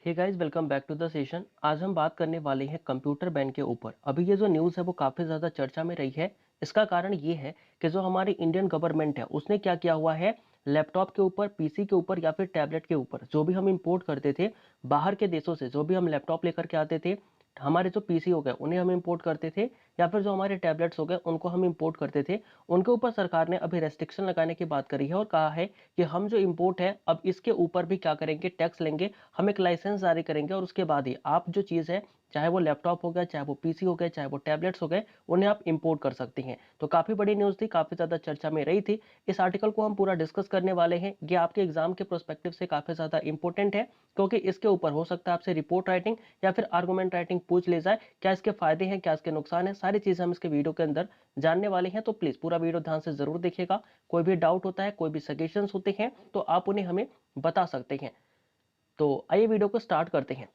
Hey guys, welcome back to the session. आज हम बात करने वाले हैं कंप्यूटर बैन के ऊपर। अभी ये जो न्यूज़ है वो काफ़ी ज़्यादा चर्चा में रही है। इसका कारण ये है कि जो हमारी इंडियन गवर्नमेंट है उसने क्या किया हुआ है, लैपटॉप के ऊपर, पीसी के ऊपर या फिर टैबलेट के ऊपर जो भी हम इंपोर्ट करते थे बाहर के देशों से, जो भी हम लैपटॉप लेकर के आते थे, हमारे जो पीसी हो गए उन्हें हम इंपोर्ट करते थे या फिर जो हमारे टैबलेट्स हो गए उनको हम इंपोर्ट करते थे, उनके ऊपर सरकार ने अभी रेस्ट्रिक्शन लगाने की बात करी है और कहा है कि हम जो इंपोर्ट है अब इसके ऊपर भी क्या करेंगे, टैक्स लेंगे। हम एक लाइसेंस जारी करेंगे और उसके बाद ही आप जो चीज़ है, चाहे वो लैपटॉप हो गया, चाहे वो पीसी हो गए, चाहे वो टैबलेट्स हो गए, उन्हें आप इंपोर्ट कर सकती हैं। तो काफ़ी बड़ी न्यूज़ थी, काफ़ी ज़्यादा चर्चा में रही थी। इस आर्टिकल को हम पूरा डिस्कस करने वाले हैं। ये आपके एग्जाम के प्रोस्पेक्टिव से काफ़ी ज़्यादा इंपॉर्टेंट है, क्योंकि इसके ऊपर हो सकता है आपसे रिपोर्ट राइटिंग या फिर आर्गूमेंट राइटिंग पूछ ले जाए। क्या इसके फायदे हैं, क्या इसके नुकसान हैं, सारी चीज़ें हम इसके वीडियो के अंदर जानने वाले हैं। तो प्लीज़ पूरा वीडियो ध्यान से ज़रूर देखिएगा। कोई भी डाउट होता है, कोई भी सजेशंस होते हैं तो आप उन्हें हमें बता सकते हैं। तो आइए वीडियो को स्टार्ट करते हैं।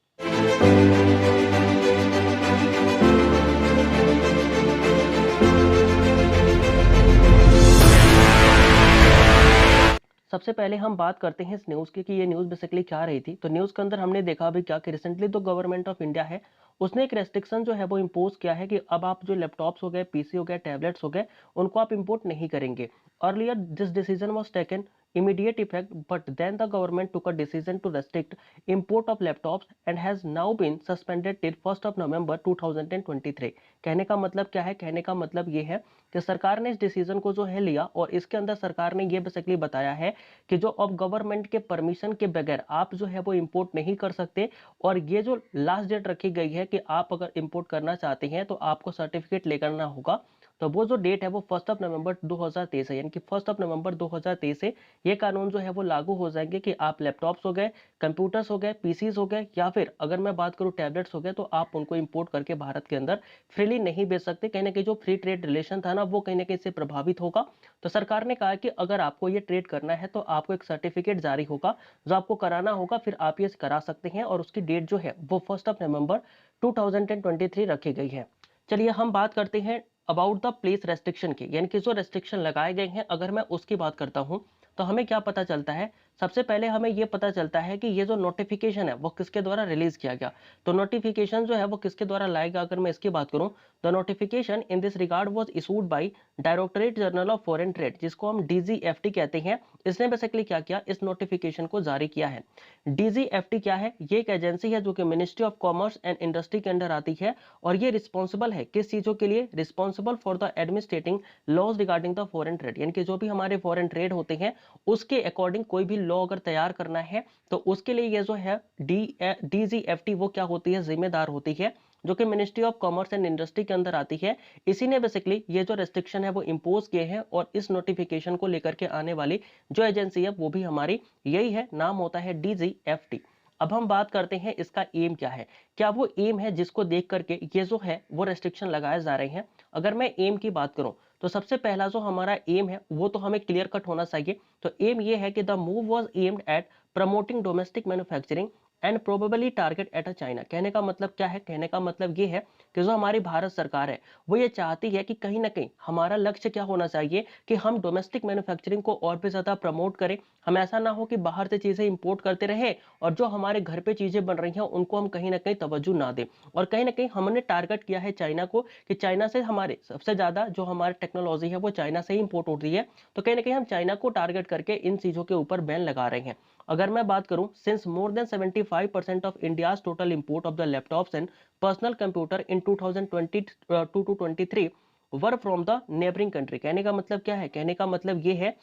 सबसे पहले हम बात करते हैं इस न्यूज़ की कि ये न्यूज़ बेसिकली क्या रही थी। तो न्यूज़ के अंदर हमने देखा अभी क्या कि रिसेंटली तो गवर्नमेंट ऑफ इंडिया है, उसने एक रेस्ट्रिक्शन जो है वो इम्पोज किया है कि अब आप जो लैपटॉप्स हो गए, पीसी हो गए, टैबलेट्स हो गए, उनको आप इंपोर्ट नहीं करेंगे। Earlier this decision was taken immediate effect, but then the government took a decision to restrict import of laptops and has now been suspended till 1st of November 2023। कहने का मतलब क्या है, कहने का मतलब ये है कि सरकार ने इस डिसीजन को जो है लिया और इसके अंदर सरकार ने ये बेसिकली बताया है कि जो अब गवर्नमेंट के परमिशन के बगैर आप जो है वो इंपोर्ट नहीं कर सकते। और ये जो लास्ट डेट रखी गई है कि आप अगर इंपोर्ट करना चाहते हैं तो आपको सर्टिफिकेट लेकर आना होगा। तो वो जो डेट है वो 1 नवंबर 2023 है, यानी कि 1 नवंबर 2023 से ये कानून जो है वो लागू हो जाएंगे कि आप लैपटॉप्स हो गए, कंप्यूटर्स हो गए, पीसीज हो गए या फिर अगर मैं बात करूं टैबलेट्स हो गए, तो आप उनको इंपोर्ट करके भारत के अंदर फ्रीली नहीं बेच सकते। कहीं ना कहीं जो फ्री ट्रेड रिलेशन था ना, वो कहीं ना कहीं से प्रभावित होगा। तो सरकार ने कहा कि अगर आपको ये ट्रेड करना है तो आपको एक सर्टिफिकेट जारी होगा जो आपको कराना होगा, फिर आप ये करा सकते हैं। और उसकी डेट जो है वो 1 नवंबर 2023 रखी गई है। चलिए हम बात करते हैं अबाउट द प्लेस रेस्ट्रिक्शन की, यानी कि जो रेस्ट्रिक्शन लगाए गए हैं अगर मैं उसकी बात करता हूं तो हमें क्या पता चलता है। सबसे पहले हमें यह पता चलता है कि ये जो नोटिफिकेशन है वो किसके द्वारा रिलीज किया गया। तो नोटिफिकेशन जो है वो किसके द्वारा लाएगा, अगर मैं इसकी बात करूं, the notification in this regard was issued by directorate general of foreign trade, जिसको हम डीजीएफटी कहते हैं। इसने बेसिकली क्या किया, इस नोटिफिकेशन को जारी किया है। डीजीएफटी क्या है, ये एक एजेंसी है जो कि ministry of commerce and industry के अंडर आती है। और ये रिस्पॉन्सिबल है किस चीजों के लिए, responsible for the administrating laws regarding the foreign trade, यानी कि जो भी हमारे फॉरेन ट्रेड होते हैं उसके अकॉर्डिंग कोई भी लॉ अगर तैयार करना है तो उसके लिए ये जो है डीजीएफटी वो क्या होती है, जिम्मेदार होती है, जो कि ministry of commerce and industry के अंदर आती है। इसी ने बेसिकली ये जो रेस्ट्रिक्शन है वो इंपोज किए हैं और इस नोटिफिकेशन को लेकर के आने वाली जो एजेंसी है वो भी हमारी यही है, नाम होता है डीजीएफटी। अब हम बात करते हैं इसका एम क्या है, क्या वो एम है जिसको देख करके ये जो है वो रेस्ट्रिक्शन लगाए जा रहे हैं। अगर मैं एम की बात करूं तो सबसे पहला जो हमारा एम है वो तो हमें क्लियर कट होना चाहिए। तो एम ये है कि the move was aimed at promoting domestic manufacturing and probably target at a China. कहने का मतलब क्या है, कहने का मतलब ये है कि जो हमारी भारत सरकार है वो ये चाहती है कि कहीं ना कहीं हमारा लक्ष्य क्या होना चाहिए कि हम डोमेस्टिक मैन्युफैक्चरिंग को और भी ज्यादा प्रमोट करें। हम ऐसा ना हो कि बाहर से चीजें इंपोर्ट करते रहे और जो हमारे घर पे चीजें बन रही हैं उनको हम कहीं ना कहीं तवज्जो ना दें। और कहीं ना कहीं हमने टारगेट किया है चाइना को कि चाइना से हमारे सबसे ज्यादा जो हमारी टेक्नोलॉजी है वो चाइना से ही इंपोर्ट हो रही है। तो कहीं ना कहीं हम चाइना को टारगेट करके इन चीजों के ऊपर बैन लगा रहे हैं। अगर मैं बात करूं, since more than 75% of India's total import of the laptops and personal computer in 2022 to 23 were from the neighbouring country. कहने का मतलब क्या है, कहने का मतलब ये है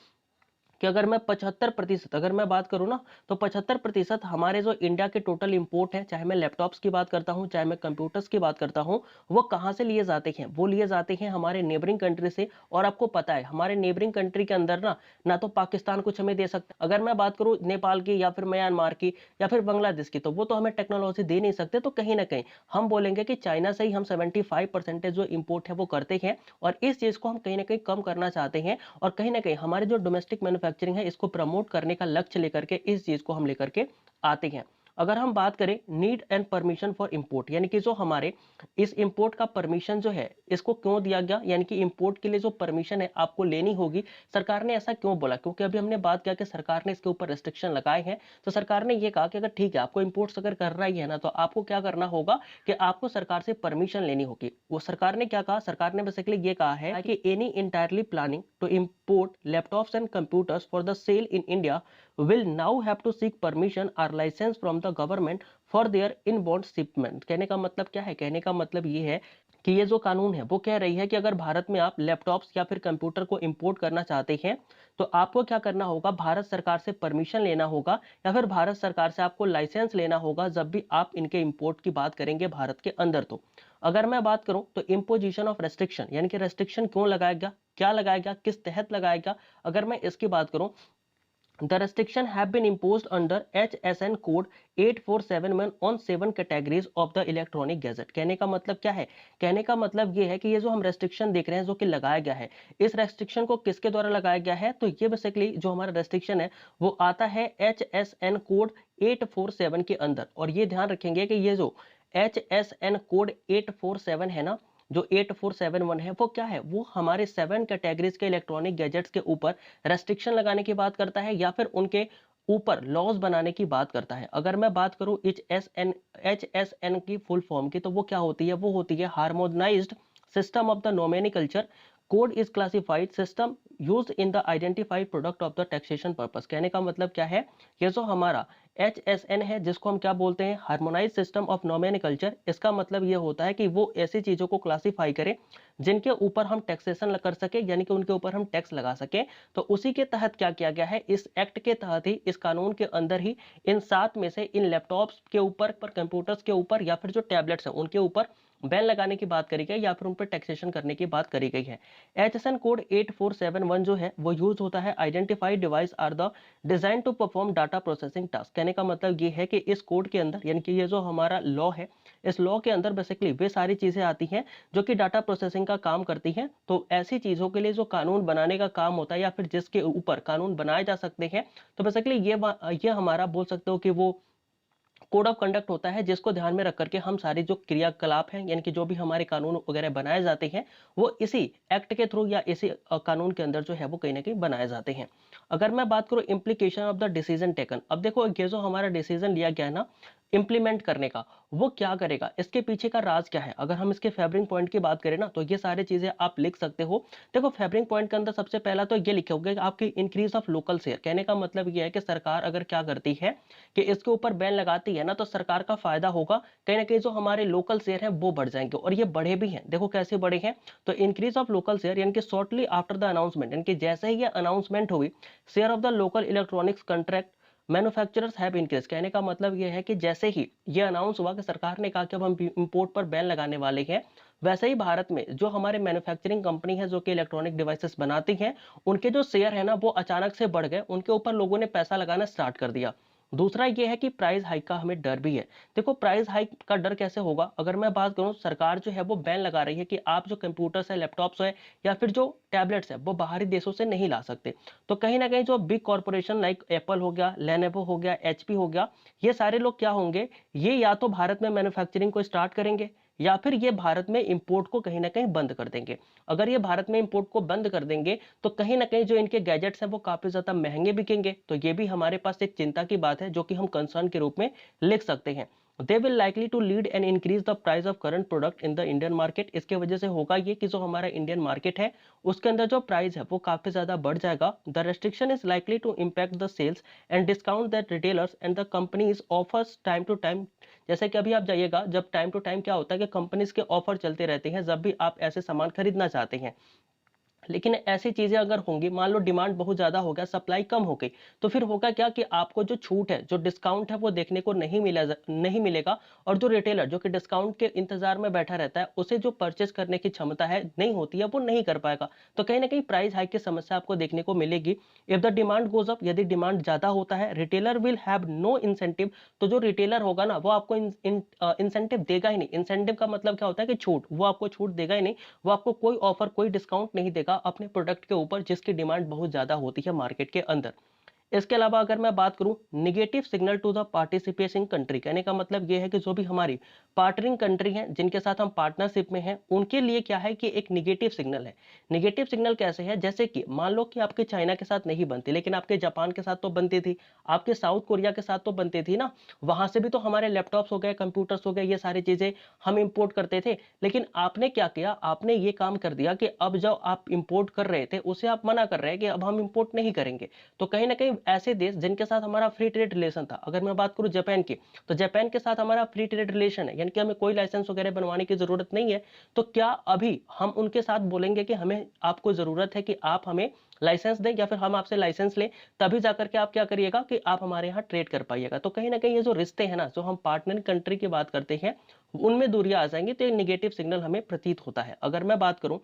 कि अगर मैं 75%, अगर मैं बात करूं ना, तो 75% हमारे जो इंडिया के टोटल इंपोर्ट है, चाहे मैं लैपटॉप्स की बात करता हूं चाहे मैं कंप्यूटर्स की बात करता हूं, वो कहां से लिए जाते हैं, वो लिए जाते हैं हमारे नेबरिंग कंट्री से। और आपको पता है हमारे नेबरिंग कंट्री के अंदर ना ना तो पाकिस्तान कुछ हमें दे सकता है, अगर मैं बात करूं नेपाल की या फिर म्यांमार की या फिर बांग्लादेश की, तो वो तो हमें टेक्नोलॉजी दे नहीं सकते। तो कहीं ना कहीं हम बोलेंगे कि चाइना से ही हम 75% जो इंपोर्ट है वो करते हैं। और इस चीज को हम कहीं ना कहीं कम करना चाहते हैं और कहीं ना कहीं हमारे जो डोमेस्टिक मैन्युफैक्चरिंग है इसको प्रमोट करने का लक्ष्य लेकर के इस चीज को हम लेकर के आते हैं। अगर हम बात करें need and permission for import, यानी कि जो हमारे इस इंपोर्ट का परमिशन जो है इसको क्यों दिया गया, यानी कि इंपोर्ट के लिए जो परमिशन है आपको लेनी होगी, सरकार ने ऐसा क्यों बोला? क्योंकि अभी हमने बात किया कि सरकार ने इसके ऊपर रेस्ट्रिक्शन लगाए हैं। तो सरकार ने ये कहा कि अगर ठीक है आपको इंपोर्ट्स अगर कर रहा ही है ना, तो आपको क्या करना होगा कि आपको सरकार से परमिशन लेनी होगी। वो सरकार ने क्या कहा, सरकार ने बेसिकली ये कहा है कि any entirely planning to import laptops and computers for the sale in India will now have to seek permission or license from the government for their inbound shipment। कहने का मतलब क्या है? कहने का मतलब ये है कि ये जो कानून है वो कह रही है कि अगर भारत में आप लैपटॉप्स या फिर कंप्यूटर को इंपोर्ट करना चाहते हैं तो आपको क्या करना होगा, भारत सरकार से परमिशन लेना होगा या फिर भारत सरकार से आपको लाइसेंस लेना होगा जब भी आप इनके इंपोर्ट की बात करेंगे भारत के अंदर। तो अगर मैं बात करूं तो इम्पोजिशन ऑफ रेस्ट्रिक्शन, यानी कि रेस्ट्रिक्शन क्यों लगाया गया, क्या लगाया गया, किस तहत लगाया गया, अगर मैं इसकी बात करूं, the restriction have been imposed under HSN code 8471 on 7 categories of the electronic gadget। कहने का मतलब क्या है? कहने का मतलब ये है कि ये जो हम रेस्ट्रिक्शन देख रहे हैं जो कि लगाया गया है, इस रेस्ट्रिक्शन को किसके द्वारा लगाया गया है? तो ये बेसिकली जो हमारा रेस्ट्रिक्शन है वो आता है HSN कोड 847 के अंदर। और ये ध्यान रखेंगे कि ये जो HSN कोड 847 है ना, जो 8471 है वो क्या है, वो हमारे 7 कैटेगरीज के इलेक्ट्रॉनिक गैजेट्स के ऊपर रेस्ट्रिक्शन लगाने की बात करता है या फिर उनके ऊपर लॉज बनाने की बात करता है। अगर मैं बात करूं HSN की फुल फॉर्म की, तो वो क्या होती है? वो होती है harmonised system of the nomenclature code is classified system used in the identified product of the taxation purpose. कहने का मतलब क्या है, ये जो हमारा HSN है जिसको हम क्या बोलते हैं, हार्मोनाइज सिस्टम ऑफ नोमेनिकल्चर, इसका मतलब ये होता है कि वो ऐसी चीजों को क्लासिफाई करे जिनके ऊपर हम टैक्सेशन कर सके, यानी कि उनके ऊपर हम टैक्स लगा सके। तो उसी के तहत क्या किया गया है, इस एक्ट के तहत ही, इस कानून के अंदर ही इन 7 में से इन लैपटॉप्स के ऊपर, पर कंप्यूटर्स के ऊपर या फिर जो टैबलेट्स हैं उनके ऊपर बैन लगाने की बात करी गई या फिर उन पर टैक्सेशन करने की बात करी गई है। HSN कोड 8471 जो है वो यूज होता है identified device are the design to perform data processing task. कहने का मतलब ये है कि इस कोड के अंदर, यानी कि ये जो हमारा लॉ है, इस लॉ के अंदर बेसिकली वे सारी चीजें आती हैं जो कि डाटा प्रोसेसिंग का काम करती हैं। तो ऐसी चीजों के लिए जो कानून बनाने का काम होता है या फिर जिसके ऊपर कानून बनाए जा सकते हैं, तो बेसिकली ये हमारा बोल सकते हो कि वो कोड ऑफ कंडक्ट होता है जिसको ध्यान में रख करके हम सारी जो क्रियाकलाप हैं, यानी कि जो भी हमारे कानून वगैरह बनाए जाते हैं वो इसी एक्ट के थ्रू या इसी कानून के अंदर जो है वो कहीं ना कहीं बनाए जाते हैं। अगर मैं बात करूं implication of the decision taken, अब देखो ये जो हमारा डिसीजन लिया गया है ना इंप्लीमेंट करने का, वो क्या करेगा, इसके पीछे का राज क्या है? अगर हम इसके फैब्रिक पॉइंट की बात करें ना, तो ये सारी चीजें आप लिख सकते हो। देखो फैब्रिक पॉइंट के अंदर सबसे पहला तो ये लिखे होंगे आपकी इंक्रीज ऑफ लोकल शेयर। कहने का मतलब ये है कि सरकार अगर क्या करती है कि इसके ऊपर बैन लगाती है ना, तो सरकार का फायदा होगा, कहीं ना कहीं जो हमारे लोकल शेयर है वो बढ़ जाएंगे और ये बढ़े भी हैं। देखो कैसे बढ़े हैं, तो इंक्रीज ऑफ लोकल शेयर यानी कि शॉर्टली आफ्टर द अनाउंसमेंट, यानी कि जैसे ही ये अनाउंसमेंट हुई, share of the local electronics contract manufacturers have increase. कहने का मतलब यह है कि जैसे ही ये अनाउंस हुआ कि सरकार ने कहा कि अब हम इंपोर्ट पर बैन लगाने वाले हैं, वैसे ही भारत में जो हमारे मैन्युफैक्चरिंग कंपनी है जो कि इलेक्ट्रॉनिक डिवाइसेस बनाती हैं, उनके जो शेयर है ना वो अचानक से बढ़ गए, उनके ऊपर लोगों ने पैसा लगाना स्टार्ट कर दिया। दूसरा ये है कि प्राइस हाइक का हमें डर भी है। देखो प्राइस हाइक का डर कैसे होगा, अगर मैं बात करूं सरकार जो है वो बैन लगा रही है कि आप जो कंप्यूटर्स है, लैपटॉप्स है या फिर जो टैबलेट्स है वो बाहरी देशों से नहीं ला सकते। तो कहीं ना कहीं जो बिग कॉर्पोरेशन लाइक एप्पल हो गया, लेनोवो हो गया, एचपी हो गया, ये सारे लोग क्या होंगे, ये या तो भारत में मैन्युफैक्चरिंग को स्टार्ट करेंगे या फिर ये भारत में इंपोर्ट को कहीं ना कहीं बंद कर देंगे। अगर ये भारत में इंपोर्ट को बंद कर देंगे तो कहीं ना कहीं जो इनके गैजेट्स हैं वो काफी ज्यादा महंगे बिकेंगे। तो ये भी हमारे पास एक चिंता की बात है जो कि हम कंसर्न के रूप में लिख सकते हैं। They will likely to lead and increase the price of current product in the Indian market. इसके वजह से होगा ये कि जो हमारा इंडियन मार्केट है उसके अंदर जो प्राइस है वो काफी ज्यादा बढ़ जाएगा। The restriction is likely to impact the sales and discount that retailers and the companies offers time to time. जैसे कि अभी आप जाइएगा, जब टाइम टू टाइम क्या होता है कि कंपनीज के ऑफर चलते रहते हैं जब भी आप ऐसे सामान खरीदना चाहते हैं। लेकिन ऐसी चीजें अगर होंगी, मान लो डिमांड बहुत ज्यादा हो गया, सप्लाई कम हो गई, तो फिर होगा क्या कि आपको जो छूट है, जो डिस्काउंट है वो देखने को नहीं मिलेगा। और जो रिटेलर जो कि डिस्काउंट के इंतजार में बैठा रहता है, उसे जो परचेस करने की क्षमता है नहीं होती है, वो नहीं कर पाएगा। तो कहीं ना कहीं प्राइस हाइक की समस्या आपको देखने को मिलेगी। If the demand goes up, यदि डिमांड ज्यादा होता है, retailer will have no incentive. तो जो रिटेलर होगा ना वो आपको इंसेंटिव देगा ही नहीं। इंसेंटिव का मतलब क्या होता है कि छूट, वो आपको छूट देगा ही नहीं, वो आपको कोई ऑफर, कोई डिस्काउंट नहीं देगा अपने प्रोडक्ट के ऊपर जिसकी डिमांड बहुत ज्यादा होती है मार्केट के अंदर। इसके अलावा अगर मैं बात करूं negative signal to the participation country, कहने का मतलब ये है कि जो भी हमारी पार्टनरिंग कंट्री हैं जिनके साथ हम पार्टनरशिप में हैं उनके लिए क्या है कि एक निगेटिव सिग्नल है। निगेटिव सिग्नल कैसे है, जैसे कि मान लो कि आपके चाइना के साथ नहीं बनती लेकिन आपके जापान के साथ तो बनती थी, आपके साउथ कोरिया के साथ तो बनती थी ना, वहां से भी तो हमारे लैपटॉप्स हो गए, कंप्यूटर्स हो गए, ये सारी चीजें हम इंपोर्ट करते थे। लेकिन आपने क्या किया, आपने ये काम कर दिया कि अब जो आप इंपोर्ट कर रहे थे उसे आप मना कर रहे हैं कि अब हम इंपोर्ट नहीं करेंगे। तो कहीं ना कहीं ऐसे देश जिनके साथ हमारा फ्री ट्रेड रिलेशन था, अगर मैं बात करूं जापान की, तो जापान के साथ हमारा फ्री ट्रेड रिलेशन है, यानी कि हमें कोई लाइसेंस वगैरह बनवाने की जरूरत नहीं है। तो क्या अभी हम उनके साथ बोलेंगे कि हमें आपको जरूरत है कि आप हमें लाइसेंस दें या फिर हम आपसे लाइसेंस लें, तभी जाकर के आप क्या करिएगा कि आप हमारे यहाँ ट्रेड कर पाइएगा। तो कहीं ना कहीं ये जो रिश्ते हैं ना, जो हम पार्टनर कंट्री की बात करते हैं उनमें दूरियां आ जाएंगी, तो एक निगेटिव सिग्नल हमें प्रतीत होता है। अगर मैं बात करूं,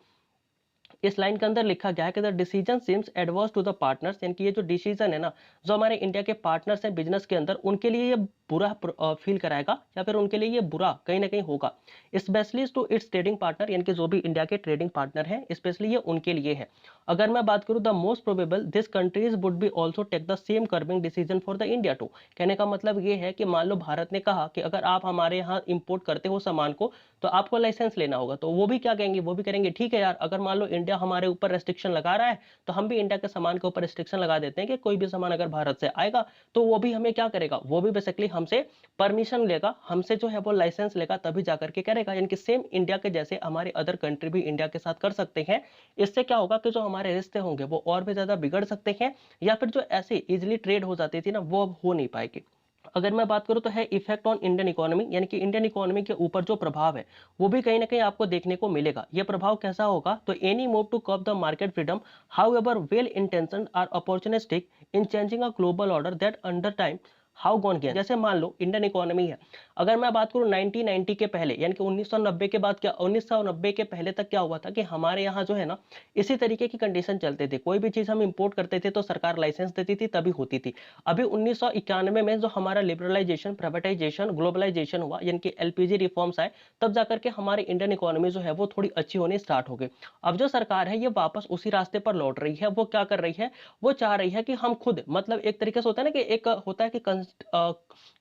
इस लाइन के अंदर लिखा गया है कि the decision seems adverse to the partners, यानी कि ये जो डिसीजन है ना, जो हमारे इंडिया के पार्टनर्स हैं बिजनेस के अंदर, उनके लिए ये बुरा फील कराएगा या फिर उनके लिए ये बुरा कहीं ना कहीं होगा। Specially to its trading partner, यानी कि जो भी इंडिया के ट्रेडिंग पार्टनर हैं स्पेशली ये उनके लिए है। अगर मैं बात करूं the most probable this countries would be also take the same curbing decision for the India too, कहने का मतलब ये है कि मान लो भारत ने कहा कि अगर आप हमारे यहाँ इंपोर्ट करते हो सामान को तो आपको लाइसेंस लेना होगा, तो वो भी क्या कहेंगे, वो भी करेंगे ठीक है यार, अगर मान लो इंडिया हमारे ऊपर रेस्ट्रिक्शन लगा रहा है तो हम भी इंडिया के सामान के ऊपर रेस्ट्रिक्शन लगा देते हैं कि कोई भी सामान अगर भारत से आएगा तो वो भी हमें क्या करेगा, वो भी बेसिकली हमसे परमिशन लेगा, हमसे जो है वो लाइसेंस लेगा, तभी जाकर के करेगा। यानी कि सेम इंडिया के जैसे हमारे अदर कंट्री भी इंडिया के साथ कर सकते हैं। इससे क्या होगा कि जो हमारे रिश्ते होंगे वो और भी ज्यादा बिगड़ सकते हैं, या फिर जो ऐसे इजिली ट्रेड हो जाती थी ना वो अब हो नहीं पाएगी। अगर मैं बात करूं तो है इफेक्ट ऑन इंडियन इकोनॉमी, यानी कि इंडियन इकोनॉमी के ऊपर जो प्रभाव है वो भी कहीं ना कहीं आपको देखने को मिलेगा। ये प्रभाव कैसा होगा, तो any move to curb the market freedom however well intentioned are opportunistic in changing a global order that under time how gone gain. जैसे मान लो इंडियन इकोनॉमी है, अगर मैं बात करूं 1990 के पहले, यानी कि 1990 के बाद क्या, 1990 के पहले तक क्या हुआ था कि हमारे यहाँ जो है ना इसी तरीके की कंडीशन चलते थे, कोई भी चीज हम इंपोर्ट करते थे तो सरकार लाइसेंस देती थी तभी होती थी। अभी 1991 में जो हमारा लिबरलाइजेशन, प्राइवेटाइजेशन, ग्लोबलाइजेशन हुआ, यानी कि एलपीजी रिफॉर्म्स आए, तब जाकर के हमारी इंडियन इकोनॉमी जो है वो थोड़ी अच्छी होनी स्टार्ट हो गई। अब जो सरकार है ये वापस उसी रास्ते पर लौट रही है। वो क्या कर रही है, वो चाह रही है कि हम खुद, मतलब एक तरीके से होता है ना कि एक होता है कि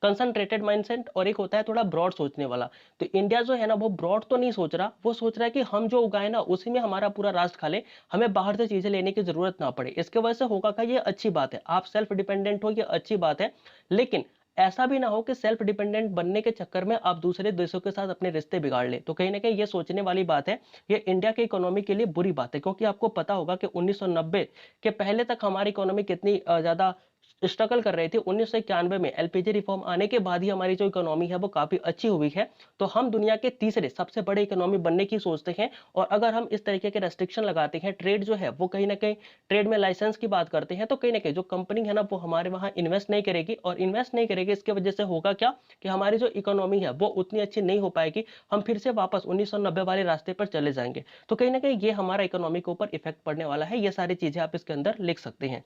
कंसंट्रेटेड माइंडसेट और एक होता है थोड़ा ब्रॉड सोचने वाला। तो इंडिया जो है ना वो ब्रॉड तो नहीं सोच रहा, वो सोच रहा है कि हम जो उगाए ना उसी में हमारा पूरा राष्ट्र खा ले, हमें बाहर से चीजें लेने की जरूरत ना पड़े। इसके वजह से होगा क्या, ये अच्छी बात है, आप सेल्फ डिपेंडेंट हो, ये अच्छी बात है। लेकिन ऐसा भी ना हो कि सेल्फ डिपेंडेंट बनने के चक्कर में आप दूसरे देशों के साथ अपने रिश्ते बिगाड़ ले। तो कहीं ना कहीं ये सोचने वाली बात है, ये इंडिया के इकोनॉमी के लिए बुरी बात है, क्योंकि आपको पता होगा कि 1990 के पहले तक हमारी इकोनॉमी कितनी ज्यादा स्ट्रगल कर रही थी। 1991 में एलपीजी रिफॉर्म आने के बाद ही हमारी जो इकोनॉमी है वो काफी अच्छी हुई है। तो हम दुनिया के तीसरे सबसे बड़े इकोनॉमी बनने की सोचते हैं, और अगर हम इस तरीके के रेस्ट्रिक्शन लगाते हैं, ट्रेड जो है वो कहीं ना कहीं ट्रेड में लाइसेंस की बात करते हैं, तो कहीं ना कहीं जो कंपनी है ना वो हमारे वहां इन्वेस्ट नहीं करेगी, और इन्वेस्ट नहीं करेगी इसके वजह से होगा क्या कि हमारी जो इकोनॉमी है वो उतनी अच्छी नहीं हो पाएगी, हम फिर से वापस 1990 वाले रास्ते पर चले जाएंगे। तो कहीं ना कहीं ये हमारा इकोनॉमी के ऊपर इफेक्ट पड़ने वाला है। ये सारी चीजें आप इसके अंदर लिख सकते हैं।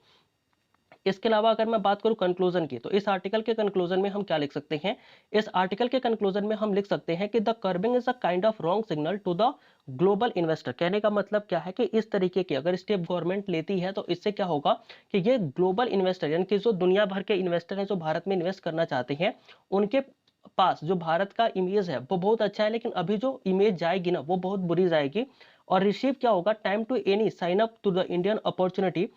इसके अलावा अगर मैं बात करूं कंक्लूजन की, तो इस आर्टिकल के कंक्लूजन में हम क्या लिख सकते हैं, इस आर्टिकल के कंक्लूजन में हम लिख सकते हैं कि the curbing is a kind of wrong signal to the global investor. कहने का मतलब क्या है कि इस तरीके की अगर स्टेप गवर्नमेंट लेती है तो इससे क्या होगा कि ये ग्लोबल इन्वेस्टर, यानी कि जो दुनिया भर के इन्वेस्टर हैं जो भारत में इन्वेस्ट करना चाहते हैं, उनके पास जो भारत का इमेज है वो बहुत अच्छा है, लेकिन अभी जो इमेज जाएगी ना वो बहुत बुरी जाएगी। और रिसीव क्या होगा, time to any sign up to the Indian opportunity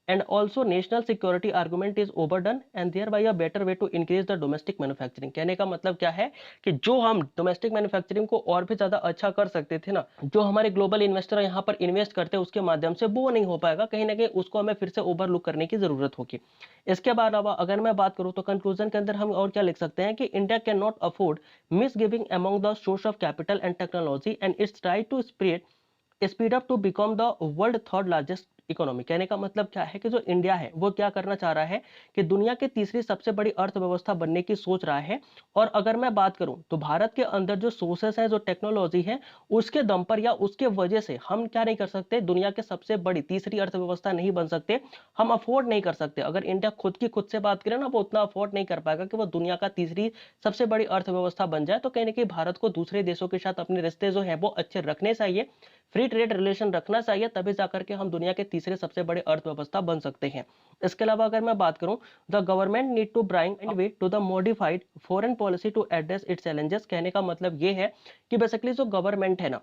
and also national security argument is overdone and thereby a better way to increase the domestic manufacturing। कहने का मतलब क्या है कि जो हम डोमेस्टिक मैन्युफैक्चरिंग को और भी ज्यादा अच्छा कर सकते थे ना, जो हमारे ग्लोबल इन्वेस्टर यहाँ पर इन्वेस्ट करते हैं उसके माध्यम से, वो नहीं हो पाएगा, कहीं ना कहीं उसको हमें फिर से ओवरलुक करने की जरूरत होगी। इसके अलावा अगर मैं बात करूँ तो कंक्लूजन के अंदर हम और क्या लिख सकते हैं कि India can not afford miss giving among the source of capital and technology and its try to speed up to become the world third largest economy. कहने का मतलब क्या है कि जो इंडिया है वो क्या करना चाह रहा है कि दुनिया के तीसरी सबसे बड़ी अर्थव्यवस्था बनने की सोच रहा है। और अगर मैं बात करूं तो भारत के अंदर जो सोर्सेस है, जो टेक्नोलॉजी है, उसके दम पर या उसके वजह से हम क्या नहीं कर सकते, दुनिया के सबसे बड़ी तीसरी अर्थव्यवस्था नहीं बन सकते, हम अफोर्ड नहीं कर सकते। अगर इंडिया खुद से बात करे ना, वो उतना अफोर्ड नहीं कर पाएगा कि वो दुनिया का तीसरी सबसे बड़ी अर्थव्यवस्था बन जाए। तो कहीं ना कहीं भारत को दूसरे देशों के साथ अपने रिश्ते जो है वो अच्छे रखने चाहिए, फ्री ट्रेड रिलेशन रखना चाहिए, तभी जाकर के हम दुनिया के तीसरे सबसे बड़े अर्थव्यवस्था बन सकते हैं। इसके अलावा अगर मैं बात करूं, the government need to bring and way to the modified foreign policy to address its challenges. कहने का मतलब ये है कि बेसिकली जो गवर्नमेंट है ना,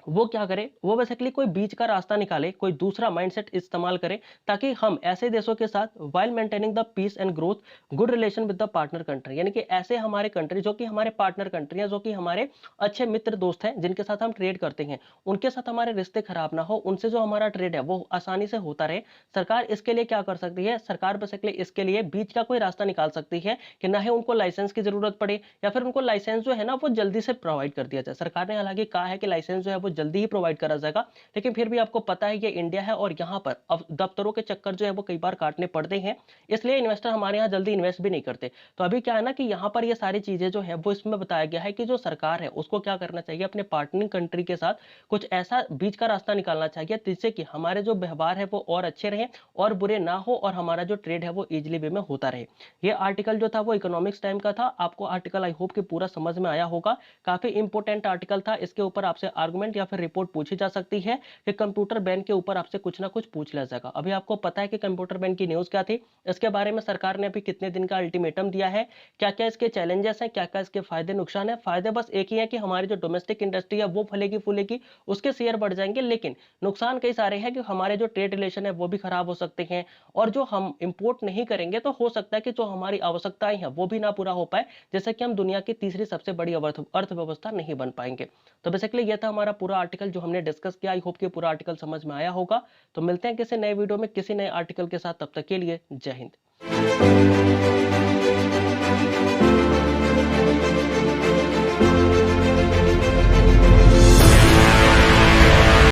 वो क्या करे, वो बेसिकली कोई बीच का रास्ता निकाले, कोई दूसरा माइंडसेट इस्तेमाल करे, ताकि हम ऐसे देशों के साथ while maintaining the peace and growth good relation with the partner country, यानी कि ऐसे हमारे कंट्री जो कि हमारे पार्टनर कंट्री हैं, जो कि हमारे अच्छे मित्र दोस्त हैं, जिनके साथ हम ट्रेड करते हैं, उनके साथ हमारे रिश्ते खराब ना हो, उनसे जो हमारा ट्रेड है वो आसानी से होता रहे। सरकार इसके लिए क्या कर सकती है, सरकार बेसिकली इसके लिए बीच का कोई रास्ता निकाल सकती है कि ना ही उनको लाइसेंस की जरूरत पड़े, या फिर उनको लाइसेंस जो है ना वो जल्दी से प्रोवाइड कर दिया जाए। सरकार ने हालांकि कहा है कि लाइसेंस जो है वो जल्दी ही प्रोवाइड करा जाएगा, लेकिन फिर भी आपको पता है ये इंडिया है और यहाँ पर अब दफ्तरों के चक्कर जो है वो कई बार काटने पड़ते हैं, इसलिए इन्वेस्टर हमारे यहाँ जल्दी इन्वेस्ट भी नहीं करते। तो अभी क्या है ना कि यहाँ पर ये सारी चीजें जो है वो इसमें बताया गया है कि जो सरकार है उसको क्या करना चाहिए, अपने पार्टनरिंग कंट्री के साथ कुछ ऐसा बीच का रास्ता निकालना चाहिए जिससे कि हमारे जो व्यवहार है वो और अच्छे रहे और बुरे ना हो, और हमारा जो ट्रेड है वो इजिली वे में होता रहे। ये आर्टिकल जो था वो इकोनॉमिक्स टाइम का था। आपको आर्टिकल आई होप कि पूरा समझ में आया होगा। काफी इंपोर्टेंट आर्टिकल था। इसके ऊपर आपसे आर्गुमेंट या फिर रिपोर्ट पूछी जा सकती है कि कंप्यूटर बैन के ऊपर आपसे कुछ ना कुछ पूछ लिया जाएगा। अभी आपको पता है कि कंप्यूटर बैन की न्यूज क्या थी, इसके बारे में सरकार ने अभी कितने दिन का अल्टीमेटम दिया है, क्या क्या इसके चैलेंजेस हैं, क्या क्या इसके फायदे नुकसान है। फायदे बस एक ही है कि हमारी जो डोमेस्टिक इंडस्ट्री है वो फलेगी फूलेगी, उसके शेयर बढ़ जाएंगे, लेकिन नुकसान कई सारे हैं कि हमारे जो ट्रेड रिलेशन है वो भी खराब हो सकते हैं, और जो हम इंपोर्ट नहीं करेंगे तो हो सकता है कि जो हमारी आवश्यकताएं हैं वो भी ना पूरा हो पाए, जैसे कि हम दुनिया की तीसरी सबसे बड़ी अर्थव्यवस्था नहीं बन पाएंगे। तो बेसिकली ये था हमारा पूरा आर्टिकल जो हमने डिस्कस किया। आई होप कि पूरा आर्टिकल समझ में आया होगा। तो मिलते हैं किसी नए वीडियो में किसी नए आर्टिकल के साथ, तब तक के लिए जय हिंद।